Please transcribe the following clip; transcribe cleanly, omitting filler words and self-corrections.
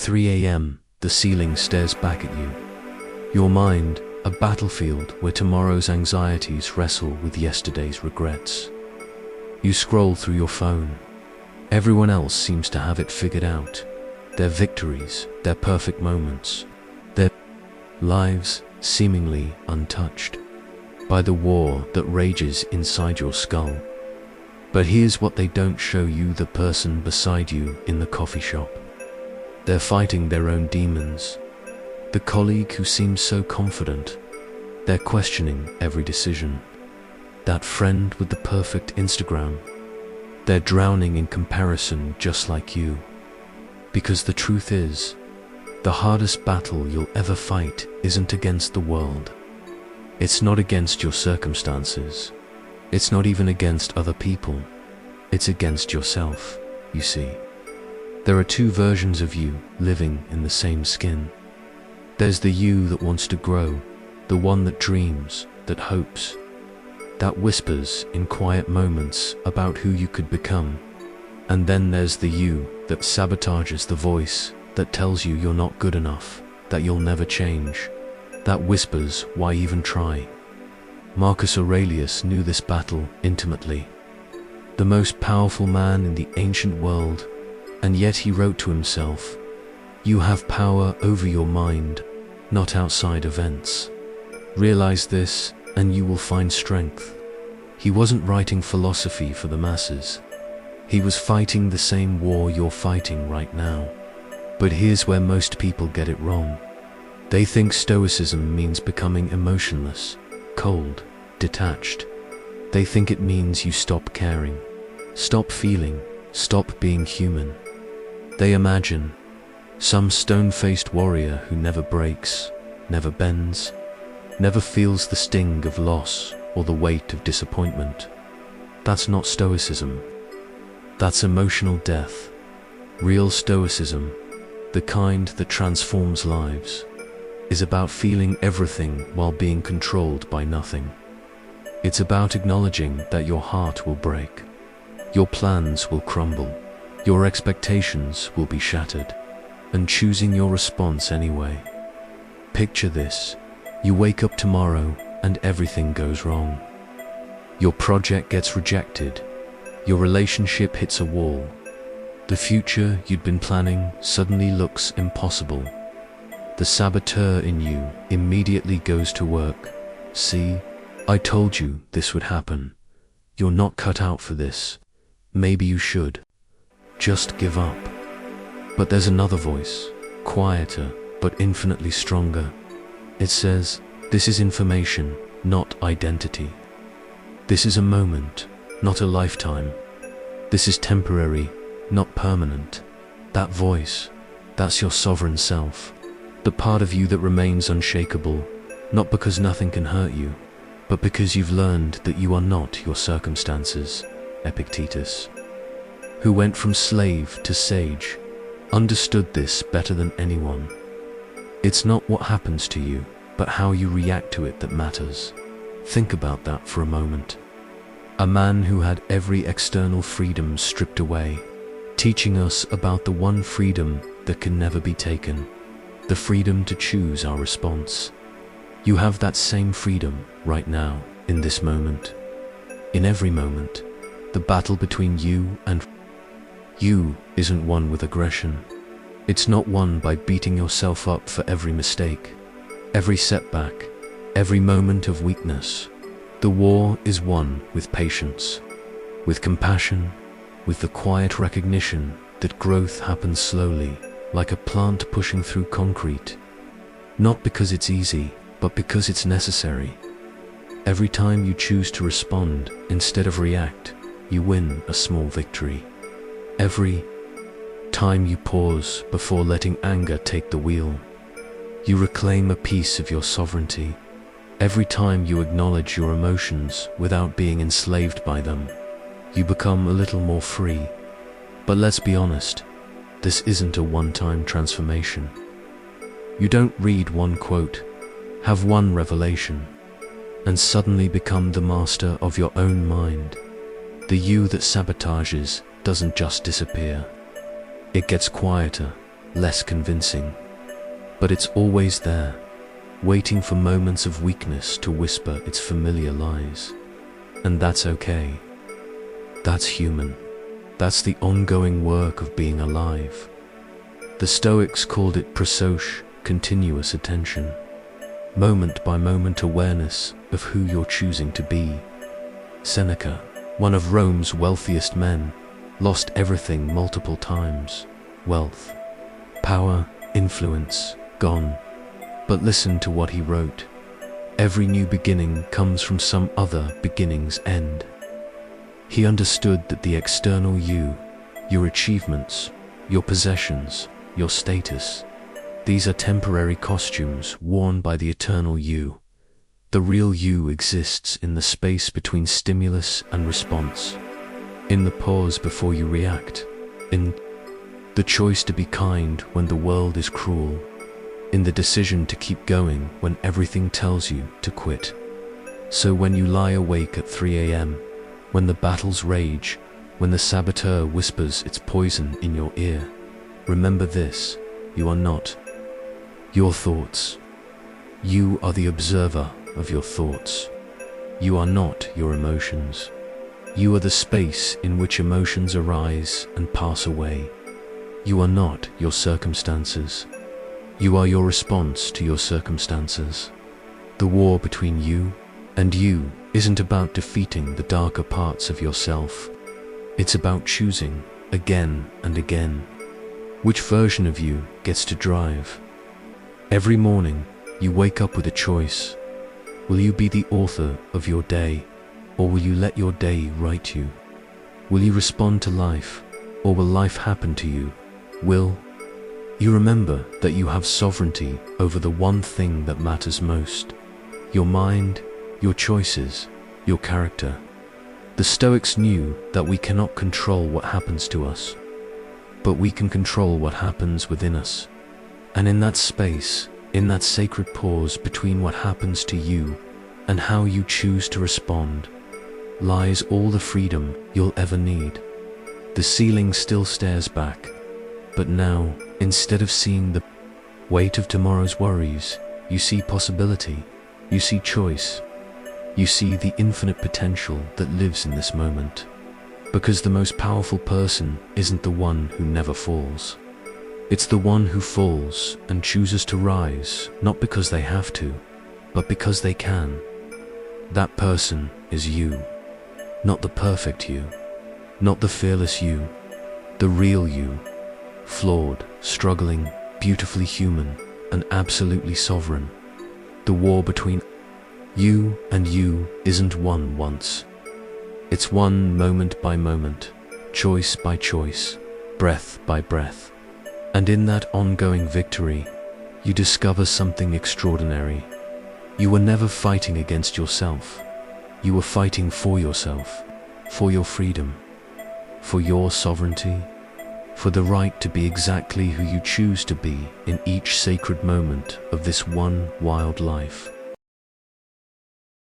3 a.m., the ceiling stares back at you. Your mind, a battlefield where tomorrow's anxieties wrestle with yesterday's regrets. You scroll through your phone. Everyone else seems to have it figured out. Their victories, their perfect moments, their lives seemingly untouched by the war that rages inside your skull. But here's what they don't show you: the person beside you in the coffee shop. They're fighting their own demons. The colleague who seems so confident, they're questioning every decision. That friend with the perfect Instagram, they're drowning in comparison just like you. Because the truth is, the hardest battle you'll ever fight isn't against the world. It's not against your circumstances. It's not even against other people. It's against yourself, you see. There are two versions of you living in the same skin. There's the you that wants to grow, the one that dreams, that hopes, that whispers in quiet moments about who you could become. And then there's the you that sabotages the voice that tells you you're not good enough, that you'll never change, that whispers, why even try? Marcus Aurelius knew this battle intimately. The most powerful man in the ancient world, and yet he wrote to himself, "You have power over your mind, not outside events. Realize this, and you will find strength." He wasn't writing philosophy for the masses. He was fighting the same war you're fighting right now. But here's where most people get it wrong. They think Stoicism means becoming emotionless, cold, detached. They think it means you stop caring, stop feeling, stop being human. They imagine some stone-faced warrior who never breaks, never bends, never feels the sting of loss or the weight of disappointment. That's not Stoicism. That's emotional death. Real Stoicism, the kind that transforms lives, is about feeling everything while being controlled by nothing. It's about acknowledging that your heart will break, your plans will crumble, your expectations will be shattered, and choosing your response anyway. Picture this: you wake up tomorrow and everything goes wrong. Your project gets rejected, your relationship hits a wall. The future you'd been planning suddenly looks impossible. The saboteur in you immediately goes to work. "See, I told you this would happen. You're not cut out for this. Maybe you should just give up." But there's another voice, quieter but infinitely stronger. It says, "This is information, not identity. This is a moment, not a lifetime. This is temporary, not permanent." That voice, that's your sovereign self. The part of you that remains unshakable, not because nothing can hurt you, but because you've learned that you are not your circumstances. Epictetus, who went from slave to sage, understood this better than anyone. It's not what happens to you, but how you react to it that matters. Think about that for a moment. A man who had every external freedom stripped away, teaching us about the one freedom that can never be taken, the freedom to choose our response. You have that same freedom right now, in this moment. In every moment, the battle between you and you isn't won with aggression. It's not won by beating yourself up for every mistake, every setback, every moment of weakness. The war is won with patience, with compassion, with the quiet recognition that growth happens slowly, like a plant pushing through concrete. Not because it's easy, but because it's necessary. Every time you choose to respond instead of react, you win a small victory. Every time you pause before letting anger take the wheel, you reclaim a piece of your sovereignty. Every time you acknowledge your emotions without being enslaved by them, you become a little more free. But let's be honest, this isn't a one-time transformation. You don't read one quote, have one revelation, and suddenly become the master of your own mind. The you that sabotages doesn't just disappear. It gets quieter, less convincing. But it's always there, waiting for moments of weakness to whisper its familiar lies. And that's okay. That's human. That's the ongoing work of being alive. The Stoics called it prosoche, continuous attention, moment by moment awareness of who you're choosing to be. Seneca, one of Rome's wealthiest men, lost everything multiple times: wealth, power, influence, gone. But listen to what he wrote. Every new beginning comes from some other beginning's end. He understood that the external you, your achievements, your possessions, your status, these are temporary costumes worn by the eternal you. The real you exists in the space between stimulus and response, in the pause before you react, in the choice to be kind when the world is cruel, in the decision to keep going when everything tells you to quit. So when you lie awake at 3 a.m., when the battles rage, when the saboteur whispers its poison in your ear, remember this: you are not your thoughts. You are the observer of your thoughts. You are not your emotions. You are the space in which emotions arise and pass away. You are not your circumstances. You are your response to your circumstances. The war between you and you isn't about defeating the darker parts of yourself. It's about choosing, again and again, which version of you gets to drive. Every morning, you wake up with a choice. Will you be the author of your day, or will you let your day write you? Will you respond to life, or will life happen to you? Will you remember that you have sovereignty over the one thing that matters most: your mind, your choices, your character? The Stoics knew that we cannot control what happens to us, but we can control what happens within us. And in that space, in that sacred pause between what happens to you and how you choose to respond, lies all the freedom you'll ever need. The ceiling still stares back, but now, instead of seeing the weight of tomorrow's worries, you see possibility, you see choice, you see the infinite potential that lives in this moment. Because the most powerful person isn't the one who never falls. It's the one who falls and chooses to rise, not because they have to, but because they can. That person is you. Not the perfect you, not the fearless you, the real you. Flawed, struggling, beautifully human, and absolutely sovereign. The war between you and you isn't won once. It's won moment by moment, choice by choice, breath by breath. And in that ongoing victory, you discover something extraordinary. You were never fighting against yourself. You were fighting for yourself, for your freedom, for your sovereignty, for the right to be exactly who you choose to be in each sacred moment of this one wild life.